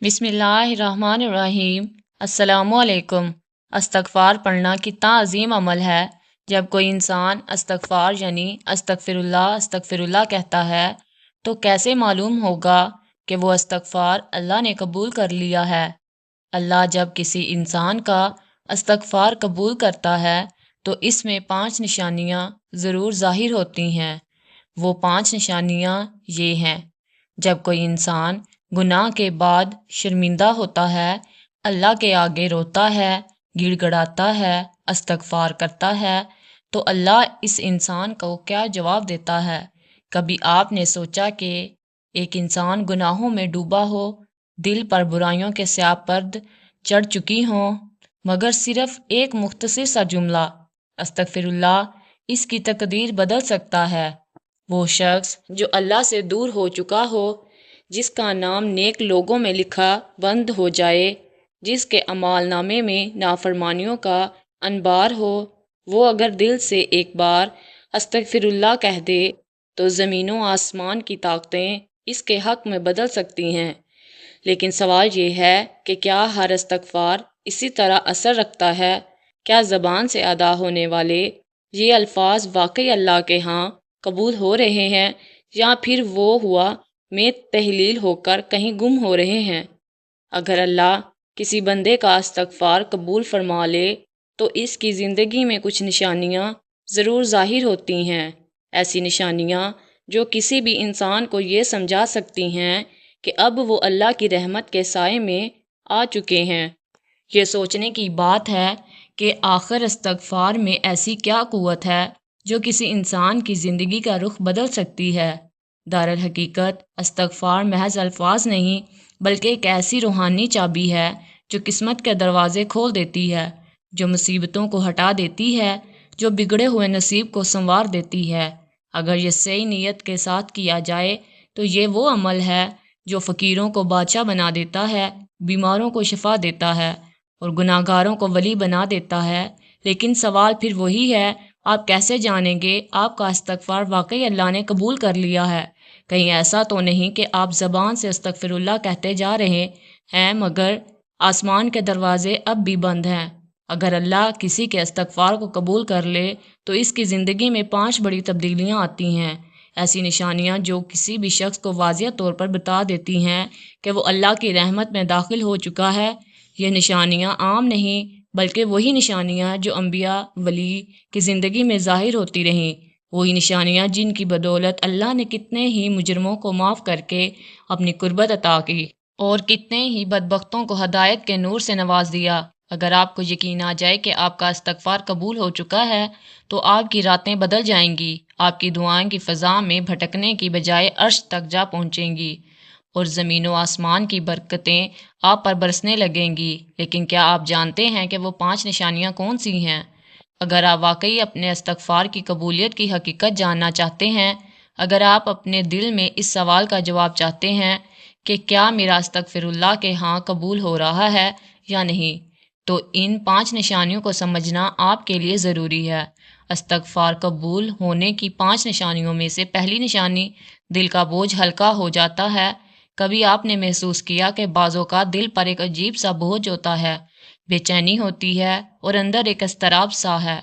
بسم اللہ الرحمن الرحیم۔ السلام علیکم۔ استغفار پڑھنا کتنا عظیم عمل ہے۔ جب کوئی انسان استغفار یعنی استغفر اللہ کہتا ہے تو کیسے معلوم ہوگا کہ وہ استغفار اللہ نے قبول کر لیا ہے؟ اللہ جب کسی انسان کا استغفار قبول کرتا ہے تو اس میں 5 نشانیاں ضرور ظاہر ہوتی ہیں۔ وہ 5 نشانیاں یہ ہیں: جب کوئی انسان گناہ کے بعد شرمندہ ہوتا ہے، اللہ کے آگے روتا ہے، گڑ گڑاتا ہے، استغفار کرتا ہے، تو اللہ اس انسان کو کیا جواب دیتا ہے؟ کبھی آپ نے سوچا کہ ایک انسان گناہوں میں ڈوبا ہو، دل پر برائیوں کے سیاہ پرد چڑھ چکی ہوں، مگر صرف ایک مختصر سا جملہ استغفر اللہ اس کی تقدیر بدل سکتا ہے؟ وہ شخص جو اللہ سے دور ہو چکا ہو، جس کا نام نیک لوگوں میں لکھا بند ہو جائے، جس کے اعمال نامے میں نافرمانیوں کا انبار ہو، وہ اگر دل سے ایک بار استغفر اللہ کہہ دے تو زمین و آسمان کی طاقتیں اس کے حق میں بدل سکتی ہیں۔ لیکن سوال یہ ہے کہ کیا ہر استغفار اسی طرح اثر رکھتا ہے؟ کیا زبان سے ادا ہونے والے یہ الفاظ واقعی اللہ کے ہاں قبول ہو رہے ہیں، یا پھر وہ ہوا میں تحلیل ہو کر کہیں گم ہو رہے ہیں؟ اگر اللہ کسی بندے کا استغفار قبول فرما لے تو اس کی زندگی میں کچھ نشانیاں ضرور ظاہر ہوتی ہیں، ایسی نشانیاں جو کسی بھی انسان کو یہ سمجھا سکتی ہیں کہ اب وہ اللہ کی رحمت کے سائے میں آ چکے ہیں۔ یہ سوچنے کی بات ہے کہ آخر استغفار میں ایسی کیا قوت ہے جو کسی انسان کی زندگی کا رخ بدل سکتی ہے۔ دارالحقیقت استغفار محض الفاظ نہیں بلکہ ایک ایسی روحانی چابی ہے جو قسمت کے دروازے کھول دیتی ہے، جو مصیبتوں کو ہٹا دیتی ہے، جو بگڑے ہوئے نصیب کو سنوار دیتی ہے۔ اگر یہ صحیح نیت کے ساتھ کیا جائے تو یہ وہ عمل ہے جو فقیروں کو بادشاہ بنا دیتا ہے، بیماروں کو شفا دیتا ہے اور گناہگاروں کو ولی بنا دیتا ہے۔ لیکن سوال پھر وہی ہے، آپ کیسے جانیں گے آپ کا استغفار واقعی اللہ نے قبول کر لیا ہے؟ کہیں ایسا تو نہیں کہ آپ زبان سے استغفر اللہ کہتے جا رہے ہیں مگر آسمان کے دروازے اب بھی بند ہیں؟ اگر اللہ کسی کے استغفار کو قبول کر لے تو اس کی زندگی میں 5 بڑی تبدیلیاں آتی ہیں، ایسی نشانیاں جو کسی بھی شخص کو واضح طور پر بتا دیتی ہیں کہ وہ اللہ کی رحمت میں داخل ہو چکا ہے۔ یہ نشانیاں عام نہیں بلکہ وہی نشانیاں جو انبیاء ولی کی زندگی میں ظاہر ہوتی رہیں، وہی نشانیاں جن کی بدولت اللہ نے کتنے ہی مجرموں کو معاف کر کے اپنی قربت عطا کی اور کتنے ہی بدبختوں کو ہدایت کے نور سے نواز دیا۔ اگر آپ کو یقین آ جائے کہ آپ کا استغفار قبول ہو چکا ہے تو آپ کی راتیں بدل جائیں گی، آپ کی دعائیں کی فضا میں بھٹکنے کی بجائے عرش تک جا پہنچیں گی اور زمین و آسمان کی برکتیں آپ پر برسنے لگیں گی۔ لیکن کیا آپ جانتے ہیں کہ وہ 5 نشانیاں کون سی ہیں؟ اگر آپ واقعی اپنے استغفار کی قبولیت کی حقیقت جاننا چاہتے ہیں، اگر آپ اپنے دل میں اس سوال کا جواب چاہتے ہیں کہ کیا میرا استغفر اللہ کے ہاں قبول ہو رہا ہے یا نہیں، تو ان 5 نشانیوں کو سمجھنا آپ کے لیے ضروری ہے۔ استغفار قبول ہونے کی 5 نشانیوں میں سے پہلی نشانی، دل کا بوجھ ہلکا ہو جاتا ہے۔ کبھی آپ نے محسوس کیا کہ بعض اوقات دل پر ایک عجیب سا بوجھ ہوتا ہے، بے چینی ہوتی ہے اور اندر ایک اضطراب سا ہے،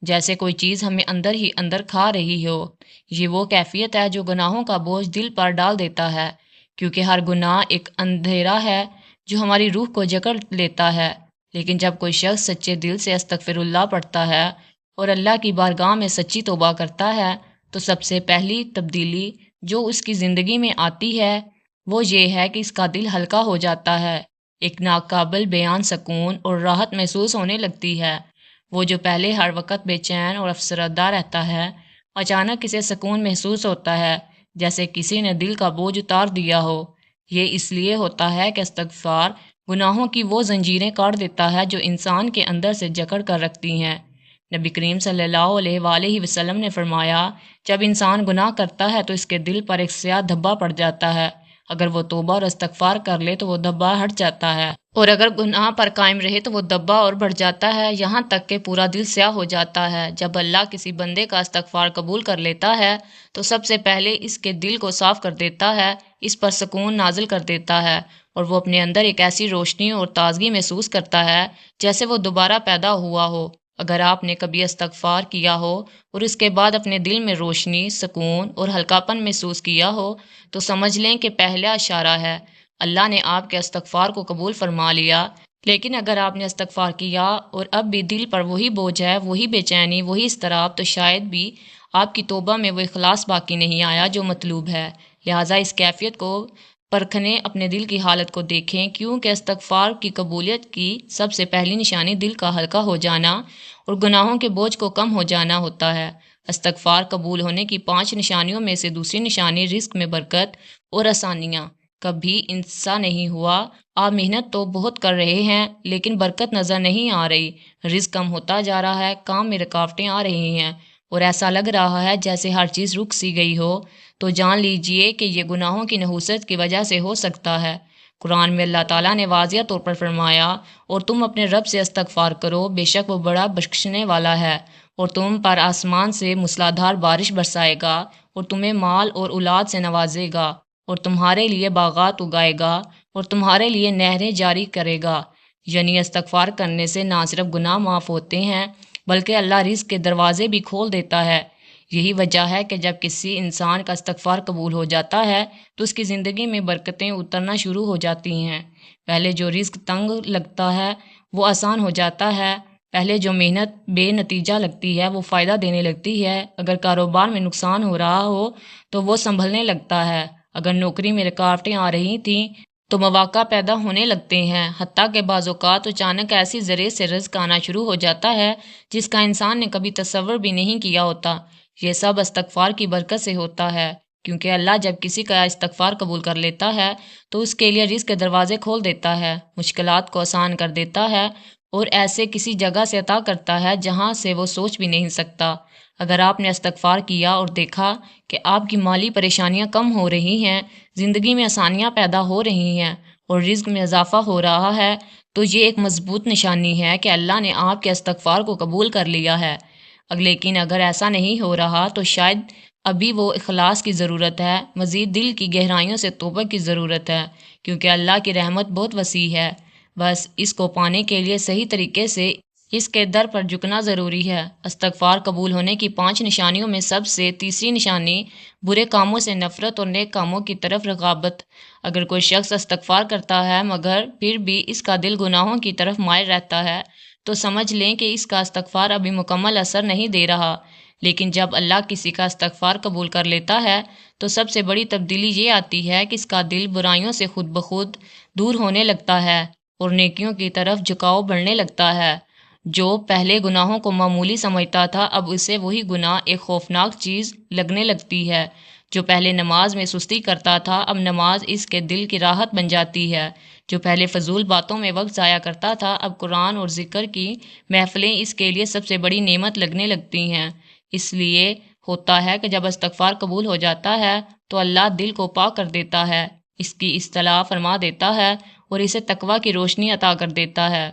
جیسے کوئی چیز ہمیں اندر ہی اندر کھا رہی ہو؟ یہ وہ کیفیت ہے جو گناہوں کا بوجھ دل پر ڈال دیتا ہے، کیونکہ ہر گناہ ایک اندھیرا ہے جو ہماری روح کو جکڑ لیتا ہے۔ لیکن جب کوئی شخص سچے دل سے استغفر اللہ پڑھتا ہے اور اللہ کی بارگاہ میں سچی توبہ کرتا ہے تو سب سے پہلی تبدیلی جو اس کی زندگی میں آتی ہے وہ یہ ہے کہ اس کا دل ہلکا ہو جاتا ہے، ایک ناقابل بیان سکون اور راحت محسوس ہونے لگتی ہے۔ وہ جو پہلے ہر وقت بے چین اور افسردہ رہتا ہے، اچانک اسے سکون محسوس ہوتا ہے، جیسے کسی نے دل کا بوجھ اتار دیا ہو۔ یہ اس لیے ہوتا ہے کہ استغفار گناہوں کی وہ زنجیریں کاٹ دیتا ہے جو انسان کے اندر سے جکڑ کر رکھتی ہیں۔ نبی کریم صلی اللہ علیہ وآلہ وسلم نے فرمایا، جب انسان گناہ کرتا ہے تو اس کے دل پر ایک سیاہ دھبا پڑ جاتا ہے اگر وہ توبہ اور استغفار کر لے تو وہ دبا ہٹ جاتا ہے، اور اگر گناہ پر قائم رہے تو وہ دبا اور بڑھ جاتا ہے، یہاں تک کہ پورا دل سیاہ ہو جاتا ہے۔ جب اللہ کسی بندے کا استغفار قبول کر لیتا ہے تو سب سے پہلے اس کے دل کو صاف کر دیتا ہے، اس پر سکون نازل کر دیتا ہے، اور وہ اپنے اندر ایک ایسی روشنی اور تازگی محسوس کرتا ہے جیسے وہ دوبارہ پیدا ہوا ہو۔ اگر آپ نے کبھی استغفار کیا ہو اور اس کے بعد اپنے دل میں روشنی، سکون اور ہلکاپن محسوس کیا ہو تو سمجھ لیں کہ پہلا اشارہ ہے، اللہ نے آپ کے استغفار کو قبول فرما لیا۔ لیکن اگر آپ نے استغفار کیا اور اب بھی دل پر وہی بوجھ ہے، وہی بے چینی، وہی اضطراب، تو شاید بھی آپ کی توبہ میں وہ اخلاص باقی نہیں آیا جو مطلوب ہے۔ لہٰذا اس کیفیت کو پرکھنے، اپنے دل کی حالت کو دیکھیں، کیونکہ استغفار کی قبولیت کی سب سے پہلی نشانی دل کا ہلکا ہو جانا اور گناہوں کے بوجھ کو کم ہو جانا ہوتا ہے۔ استغفار قبول ہونے کی 5 نشانیوں میں سے دوسری نشانی رزق میں برکت اور آسانیاں۔ کبھی ایسا نہیں ہوا آپ محنت تو بہت کر رہے ہیں لیکن برکت نظر نہیں آ رہی، رزق کم ہوتا جا رہا ہے، کام میں رکاوٹیں آ رہی ہیں اور ایسا لگ رہا ہے جیسے ہر چیز رک سی گئی ہو، تو جان لیجئے کہ یہ گناہوں کی نحوست کی وجہ سے ہو سکتا ہے۔ قرآن میں اللہ تعالیٰ نے واضح طور پر فرمایا، اور تم اپنے رب سے استغفار کرو، بے شک وہ بڑا بخشنے والا ہے، اور تم پر آسمان سے موسلادھار بارش برسائے گا اور تمہیں مال اور اولاد سے نوازے گا، اور تمہارے لیے باغات اگائے گا اور تمہارے لیے نہریں جاری کرے گا۔ یعنی استغفار کرنے سے نہ صرف گناہ معاف ہوتے ہیں بلکہ اللہ رزق کے دروازے بھی کھول دیتا ہے۔ یہی وجہ ہے کہ جب کسی انسان کا استغفار قبول ہو جاتا ہے تو اس کی زندگی میں برکتیں اترنا شروع ہو جاتی ہیں۔ پہلے جو رزق تنگ لگتا ہے وہ آسان ہو جاتا ہے، پہلے جو محنت بے نتیجہ لگتی ہے وہ فائدہ دینے لگتی ہے، اگر کاروبار میں نقصان ہو رہا ہو تو وہ سنبھلنے لگتا ہے، اگر نوکری میں رکاوٹیں آ رہی تھیں تو مواقع پیدا ہونے لگتے ہیں، حتیٰ کہ بعض اوقات اچانک ایسی ذریعے سے رزق آنا شروع ہو جاتا ہے جس کا انسان نے کبھی تصور بھی نہیں کیا ہوتا۔ یہ سب استغفار کی برکت سے ہوتا ہے، کیونکہ اللہ جب کسی کا استغفار قبول کر لیتا ہے تو اس کے لیے رزق کے دروازے کھول دیتا ہے، مشکلات کو آسان کر دیتا ہے اور ایسے کسی جگہ سے عطا کرتا ہے جہاں سے وہ سوچ بھی نہیں سکتا۔ اگر آپ نے استغفار کیا اور دیکھا کہ آپ کی مالی پریشانیاں کم ہو رہی ہیں، زندگی میں آسانیاں پیدا ہو رہی ہیں اور رزق میں اضافہ ہو رہا ہے، تو یہ ایک مضبوط نشانی ہے کہ اللہ نے آپ کے استغفار کو قبول کر لیا ہے۔ لیکن اگر ایسا نہیں ہو رہا تو شاید ابھی وہ اخلاص کی ضرورت ہے، مزید دل کی گہرائیوں سے توبہ کی ضرورت ہے، کیونکہ اللہ کی رحمت بہت وسیع ہے، بس اس کو پانے کے لیے صحیح طریقے سے اس کے در پر جھکنا ضروری ہے۔ استغفار قبول ہونے کی 5 نشانیوں میں سب سے تیسری نشانی برے کاموں سے نفرت اور نیک کاموں کی طرف رغبت۔ اگر کوئی شخص استغفار کرتا ہے مگر پھر بھی اس کا دل گناہوں کی طرف مائل رہتا ہے تو سمجھ لیں کہ اس کا استغفار ابھی مکمل اثر نہیں دے رہا۔ لیکن جب اللہ کسی کا استغفار قبول کر لیتا ہے تو سب سے بڑی تبدیلی یہ آتی ہے کہ اس کا دل برائیوں سے خود بخود دور ہونے لگتا ہے اور نیکیوں کی طرف جھکاؤ بڑھنے لگتا ہے۔ جو پہلے گناہوں کو معمولی سمجھتا تھا اب اسے وہی گناہ ایک خوفناک چیز لگنے لگتی ہے۔ جو پہلے نماز میں سستی کرتا تھا اب نماز اس کے دل کی راحت بن جاتی ہے۔ جو پہلے فضول باتوں میں وقت ضائع کرتا تھا اب قرآن اور ذکر کی محفلیں اس کے لیے سب سے بڑی نعمت لگنے لگتی ہیں۔ اس لیے ہوتا ہے کہ جب استغفار قبول ہو جاتا ہے تو اللہ دل کو پاک کر دیتا ہے، اس کی اصلاح فرما دیتا ہے اور اسے تقویٰ کی روشنی عطا کر دیتا ہے۔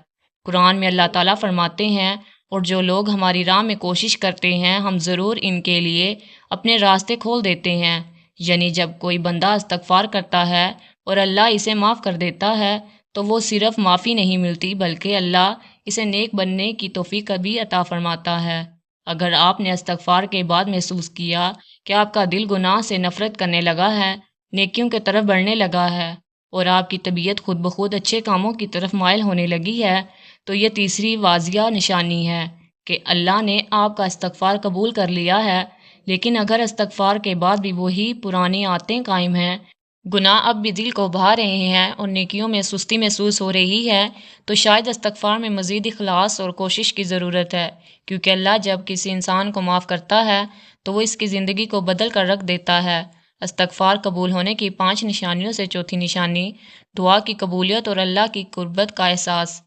قرآن میں اللہ تعالیٰ فرماتے ہیں، اور جو لوگ ہماری راہ میں کوشش کرتے ہیں ہم ضرور ان کے لیے اپنے راستے کھول دیتے ہیں۔ یعنی جب کوئی بندہ استغفار کرتا ہے اور اللہ اسے معاف کر دیتا ہے تو وہ صرف معافی نہیں ملتی بلکہ اللہ اسے نیک بننے کی توفیق بھی عطا فرماتا ہے۔ اگر آپ نے استغفار کے بعد محسوس کیا کہ آپ کا دل گناہ سے نفرت کرنے لگا ہے، نیکیوں کی طرف بڑھنے لگا ہے اور آپ کی طبیعت خود بخود اچھے کاموں کی طرف مائل ہونے لگی ہے، تو یہ تیسری واضح نشانی ہے کہ اللہ نے آپ کا استغفار قبول کر لیا ہے۔ لیکن اگر استغفار کے بعد بھی وہی پرانی عادتیں قائم ہیں، گناہ اب بھی دل کو بھا رہے ہیں اور نیکیوں میں سستی محسوس ہو رہی ہے، تو شاید استغفار میں مزید اخلاص اور کوشش کی ضرورت ہے، کیونکہ اللہ جب کسی انسان کو معاف کرتا ہے تو وہ اس کی زندگی کو بدل کر رکھ دیتا ہے۔ استغفار قبول ہونے کی 5 نشانیوں سے چوتھی نشانی دعا کی قبولیت اور اللہ کی قربت کا احساس۔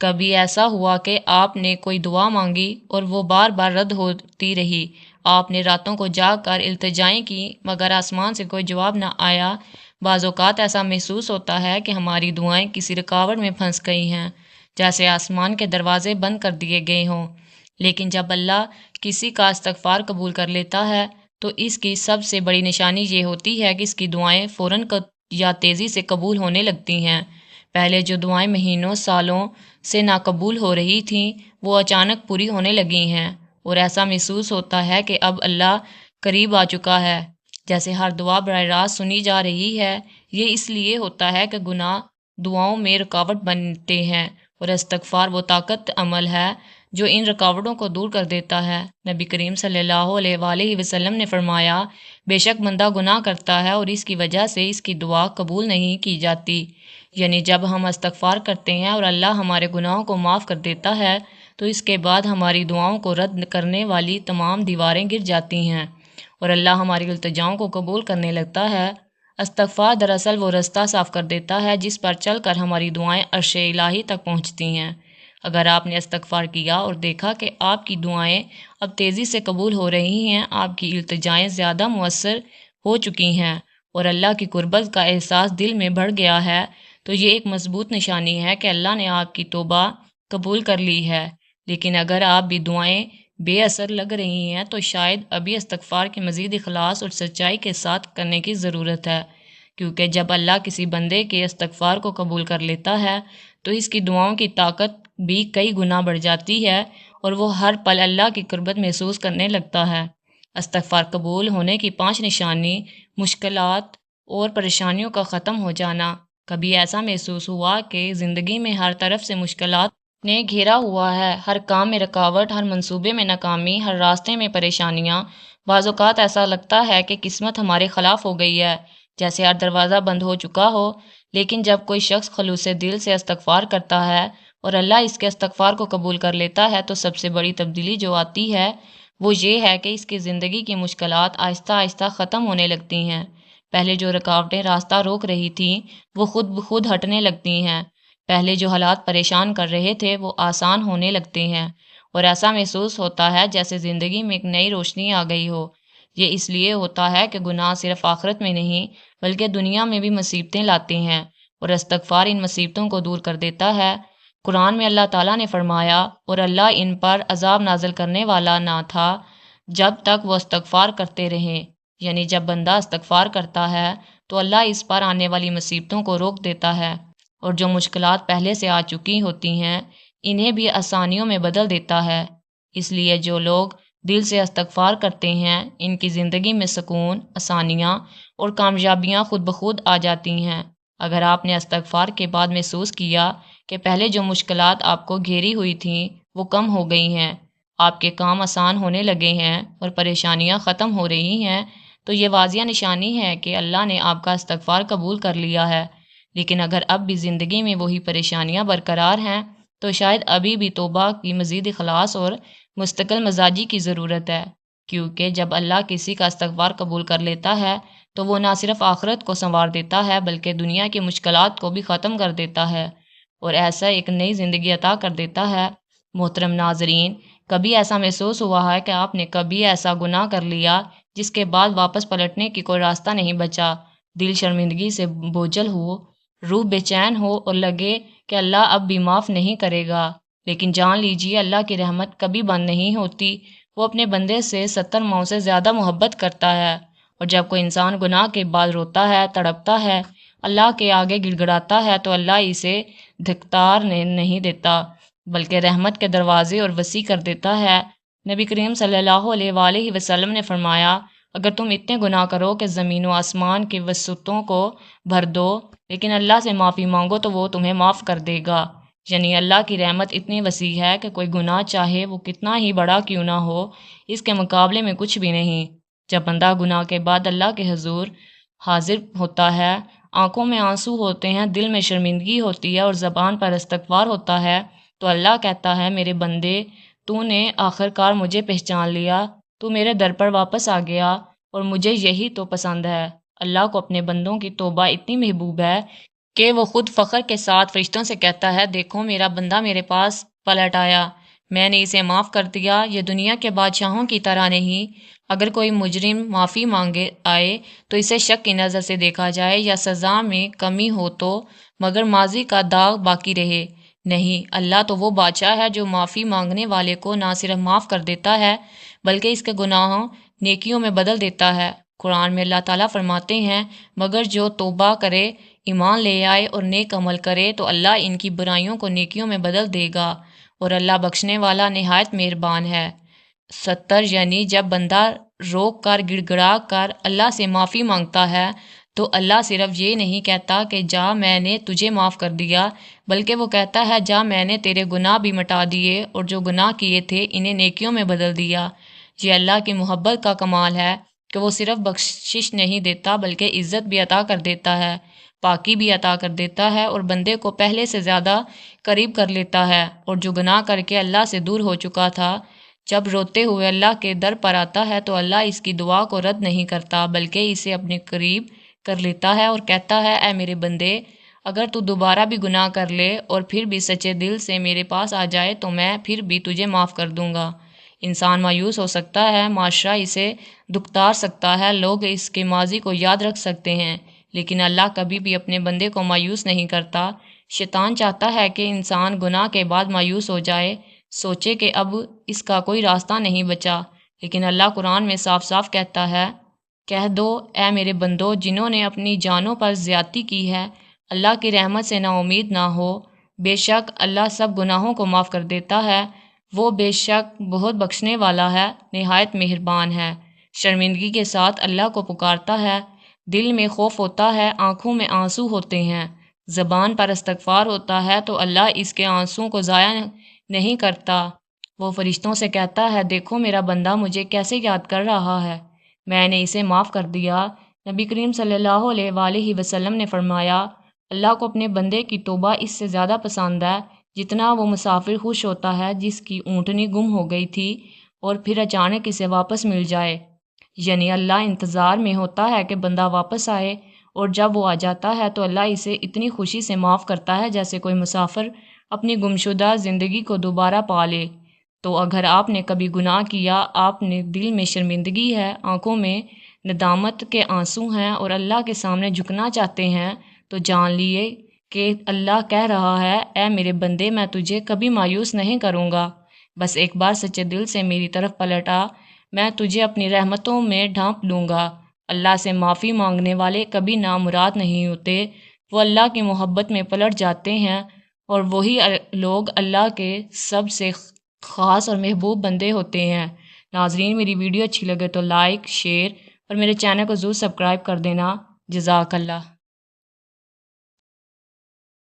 کبھی ایسا ہوا کہ آپ نے کوئی دعا مانگی اور وہ بار بار رد ہوتی رہی، آپ نے راتوں کو جاگ کر التجائیں کی مگر آسمان سے کوئی جواب نہ آیا، بعض اوقات ایسا محسوس ہوتا ہے کہ ہماری دعائیں کسی رکاوٹ میں پھنس گئی ہیں، جیسے آسمان کے دروازے بند کر دیے گئے ہوں۔ لیکن جب اللہ کسی کا استغفار قبول کر لیتا ہے تو اس کی سب سے بڑی نشانی یہ ہوتی ہے کہ اس کی دعائیں فوراً یا تیزی سے قبول ہونے لگتی ہیں۔ پہلے جو دعائیں مہینوں سالوں سے ناقبول ہو رہی تھیں وہ اچانک پوری ہونے لگی ہیں، اور ایسا محسوس ہوتا ہے کہ اب اللہ قریب آ چکا ہے، جیسے ہر دعا براہ راست سنی جا رہی ہے۔ یہ اس لیے ہوتا ہے کہ گناہ دعاؤں میں رکاوٹ بنتے ہیں، اور استغفار وہ طاقت عمل ہے جو ان رکاوٹوں کو دور کر دیتا ہے۔ نبی کریم صلی اللہ علیہ وآلہ وسلم نے فرمایا، بے شک بندہ گناہ کرتا ہے اور اس کی وجہ سے اس کی دعا قبول نہیں کی جاتی، یعنی جب ہم استغفار کرتے ہیں اور اللہ ہمارے گناہوں کو معاف کر دیتا ہے تو اس کے بعد ہماری دعاؤں کو رد کرنے والی تمام دیواریں گر جاتی ہیں اور اللہ ہماری التجاؤں کو قبول کرنے لگتا ہے۔ استغفار دراصل وہ رستہ صاف کر دیتا ہے جس پر چل کر ہماری دعائیں عرش الہی تک پہنچتی ہیں۔ اگر آپ نے استغفار کیا اور دیکھا کہ آپ کی دعائیں اب تیزی سے قبول ہو رہی ہیں، آپ کی التجائیں زیادہ مؤثر ہو چکی ہیں اور اللہ کی قربت کا احساس دل میں بڑھ گیا ہے، تو یہ ایک مضبوط نشانی ہے کہ اللہ نے آپ کی توبہ قبول کر لی ہے۔ لیکن اگر آپ بھی دعائیں بے اثر لگ رہی ہیں تو شاید ابھی استغفار کے مزید اخلاص اور سچائی کے ساتھ کرنے کی ضرورت ہے، کیونکہ جب اللہ کسی بندے کے استغفار کو قبول کر لیتا ہے تو اس کی دعاؤں کی طاقت بھی کئی گنا بڑھ جاتی ہے اور وہ ہر پل اللہ کی قربت محسوس کرنے لگتا ہے۔ استغفار قبول ہونے کی 5 نشانی: مشکلات اور پریشانیوں کا ختم ہو جانا۔ کبھی ایسا محسوس ہوا کہ زندگی میں ہر طرف سے مشکلات نے گھیرا ہوا ہے، ہر کام میں رکاوٹ، ہر منصوبے میں ناکامی، ہر راستے میں پریشانیاں۔ بعض اوقات ایسا لگتا ہے کہ قسمت ہمارے خلاف ہو گئی ہے، جیسے ہر دروازہ بند ہو چکا ہو۔ لیکن جب کوئی شخص خلوص دل سے استغفار کرتا ہے اور اللہ اس کے استغفار کو قبول کر لیتا ہے تو سب سے بڑی تبدیلی جو آتی ہے وہ یہ ہے کہ اس کی زندگی کی مشکلات آہستہ آہستہ ختم ہونے لگتی ہیں۔ پہلے جو رکاوٹیں راستہ روک رہی تھیں وہ خود بخود ہٹنے لگتی ہیں۔ پہلے جو حالات پریشان کر رہے تھے وہ آسان ہونے لگتے ہیں، اور ایسا محسوس ہوتا ہے جیسے زندگی میں ایک نئی روشنی آ گئی ہو۔ یہ اس لیے ہوتا ہے کہ گناہ صرف آخرت میں نہیں بلکہ دنیا میں بھی مصیبتیں لاتے ہیں، اور استغفار ان مصیبتوں کو دور کر دیتا ہے۔ قرآن میں اللہ تعالیٰ نے فرمایا، اور اللہ ان پر عذاب نازل کرنے والا نہ تھا جب تک وہ استغفار کرتے رہیں، یعنی جب بندہ استغفار کرتا ہے تو اللہ اس پر آنے والی مصیبتوں کو روک دیتا ہے، اور جو مشکلات پہلے سے آ چکی ہوتی ہیں انہیں بھی آسانیوں میں بدل دیتا ہے۔ اس لیے جو لوگ دل سے استغفار کرتے ہیں ان کی زندگی میں سکون، آسانیاں اور کامیابیاں خود بخود آ جاتی ہیں۔ اگر آپ نے استغفار کے بعد محسوس کیا کہ پہلے جو مشکلات آپ کو گھیری ہوئی تھیں وہ کم ہو گئی ہیں، آپ کے کام آسان ہونے لگے ہیں اور پریشانیاں ختم ہو رہی ہیں، تو یہ واضح نشانی ہے کہ اللہ نے آپ کا استغفار قبول کر لیا ہے۔ لیکن اگر اب بھی زندگی میں وہی پریشانیاں برقرار ہیں تو شاید ابھی بھی توبہ کی مزید اخلاص اور مستقل مزاجی کی ضرورت ہے، کیونکہ جب اللہ کسی کا استغفار قبول کر لیتا ہے تو وہ نہ صرف آخرت کو سنوار دیتا ہے بلکہ دنیا کی مشکلات کو بھی ختم کر دیتا ہے اور ایسا ایک نئی زندگی عطا کر دیتا ہے۔ محترم ناظرین، کبھی ایسا محسوس ہوا ہے کہ آپ نے کبھی ایسا گناہ کر لیا جس کے بعد واپس پلٹنے کی کوئی راستہ نہیں بچا؟ دل شرمندگی سے بوجھل ہو، روح بے چین ہو اور لگے کہ اللہ اب بھی معاف نہیں کرے گا، لیکن جان لیجیے اللہ کی رحمت کبھی بند نہیں ہوتی۔ وہ اپنے بندے سے 70 ماؤں سے زیادہ محبت کرتا ہے، اور جب کوئی انسان گناہ کے بعد روتا ہے، تڑپتا ہے، اللہ کے آگے گڑ گڑاتا ہے تو اللہ اسے دھکتار نہیں دیتا بلکہ رحمت کے دروازے اور وسیع کر دیتا ہے۔ نبی کریم صلی اللہ علیہ وآلہ وسلم نے فرمایا، اگر تم اتنے گناہ کرو کہ زمین و آسمان کے وسعتوں کو بھر دو لیکن اللہ سے معافی مانگو تو وہ تمہیں معاف کر دے گا۔ یعنی اللہ کی رحمت اتنی وسیع ہے کہ کوئی گناہ چاہے وہ کتنا ہی بڑا کیوں نہ ہو اس کے مقابلے میں کچھ بھی نہیں۔ جب بندہ گناہ کے بعد اللہ کے حضور حاضر ہوتا ہے، آنکھوں میں آنسو ہوتے ہیں، دل میں شرمندگی ہوتی ہے اور زبان پر استغفار ہوتا ہے، تو اللہ کہتا ہے، میرے بندے، تو نے آخر کار مجھے پہچان لیا، تو میرے در پر واپس آ گیا اور مجھے یہی تو پسند ہے۔ اللہ کو اپنے بندوں کی توبہ اتنی محبوب ہے کہ وہ خود فخر کے ساتھ فرشتوں سے کہتا ہے، دیکھو میرا بندہ میرے پاس پلٹ آیا، میں نے اسے معاف کر دیا۔ یہ دنیا کے بادشاہوں کی طرح نہیں اگر کوئی مجرم معافی مانگے آئے تو اسے شک کی نظر سے دیکھا جائے یا سزا میں کمی ہو تو، مگر ماضی کا داغ باقی رہے نہیں۔ اللہ تو وہ بادشاہ ہے جو معافی مانگنے والے کو نہ صرف معاف کر دیتا ہے بلکہ اس کے گناہوں نیکیوں میں بدل دیتا ہے۔ قرآن میں اللہ تعالیٰ فرماتے ہیں، مگر جو توبہ کرے، ایمان لے آئے اور نیک عمل کرے تو اللہ ان کی برائیوں کو نیکیوں میں بدل دے گا اور اللہ بخشنے والا نہایت مہربان ہے۔ 70 یعنی جب بندہ روک کر گڑ گڑا کر اللہ سے معافی مانگتا ہے تو اللہ صرف یہ نہیں کہتا کہ جا میں نے تجھے معاف کر دیا، بلکہ وہ کہتا ہے جا میں نے تیرے گناہ بھی مٹا دیے اور جو گناہ کیے تھے انہیں نیکیوں میں بدل دیا۔ یہ اللہ کی محبت کا کمال ہے کہ وہ صرف بخشش نہیں دیتا بلکہ عزت بھی عطا کر دیتا ہے، پاکی بھی عطا کر دیتا ہے اور بندے کو پہلے سے زیادہ قریب کر لیتا ہے، اور جو گناہ کر کے اللہ سے دور ہو چکا تھا جب روتے ہوئے اللہ کے در پر آتا ہے تو اللہ اس کی دعا کو رد نہیں کرتا بلکہ اسے اپنے قریب کر لیتا ہے اور کہتا ہے اے میرے بندے، اگر تو دوبارہ بھی گناہ کر لے اور پھر بھی سچے دل سے میرے پاس آ جائے تو میں پھر بھی تجھے معاف کر دوں گا۔ انسان مایوس ہو سکتا ہے، معاشرہ اسے دکتار سکتا ہے، لوگ اس کے ماضی کو یاد رکھ سکتے ہیں، لیکن اللہ کبھی بھی اپنے بندے کو مایوس نہیں کرتا۔ شیطان چاہتا ہے کہ انسان گناہ کے بعد مایوس ہو جائے، سوچے کہ اب اس کا کوئی راستہ نہیں بچا، لیکن اللہ قرآن میں صاف صاف کہتا ہے، کہہ دو اے میرے بندو جنہوں نے اپنی جانوں پر زیادتی کی ہے، اللہ کی رحمت سے نا امید نہ ہو، بے شک اللہ سب گناہوں کو معاف کر دیتا ہے، وہ بے شک بہت بخشنے والا ہے، نہایت مہربان ہے۔ شرمندگی کے ساتھ اللہ کو پکارتا ہے، دل میں خوف ہوتا ہے، آنکھوں میں آنسو ہوتے ہیں، زبان پر استغفار ہوتا ہے تو اللہ اس کے آنسوؤں کو ضائع نہیں کرتا۔ وہ فرشتوں سے کہتا ہے دیکھو میرا بندہ مجھے کیسے یاد کر رہا ہے، میں نے اسے معاف کر دیا۔ نبی کریم صلی اللہ علیہ وآلہ وسلم نے فرمایا، اللہ کو اپنے بندے کی توبہ اس سے زیادہ پسند ہے جتنا وہ مسافر خوش ہوتا ہے جس کی اونٹنی گم ہو گئی تھی اور پھر اچانک اسے واپس مل جائے۔ یعنی اللہ انتظار میں ہوتا ہے کہ بندہ واپس آئے، اور جب وہ آ جاتا ہے تو اللہ اسے اتنی خوشی سے معاف کرتا ہے جیسے کوئی مسافر اپنی گمشدہ زندگی کو دوبارہ پا لے۔ تو اگر آپ نے کبھی گناہ کیا، آپ نے دل میں شرمندگی ہے، آنکھوں میں ندامت کے آنسو ہیں اور اللہ کے سامنے جھکنا چاہتے ہیں، تو جان لیے کہ اللہ کہہ رہا ہے اے میرے بندے میں تجھے کبھی مایوس نہیں کروں گا، بس ایک بار سچے دل سے میری طرف پلٹ آ، میں تجھے اپنی رحمتوں میں ڈھانپ لوں گا۔ اللہ سے معافی مانگنے والے کبھی نامراد نہیں ہوتے، وہ اللہ کی محبت میں پلٹ جاتے ہیں، اور وہی لوگ اللہ کے سب سے خاص اور محبوب بندے ہوتے ہیں۔ ناظرین میری ویڈیو اچھی لگے تو لائک، شیئر اور میرے چینل کو ضرور سبسکرائب کر دینا۔ جزاک اللہ۔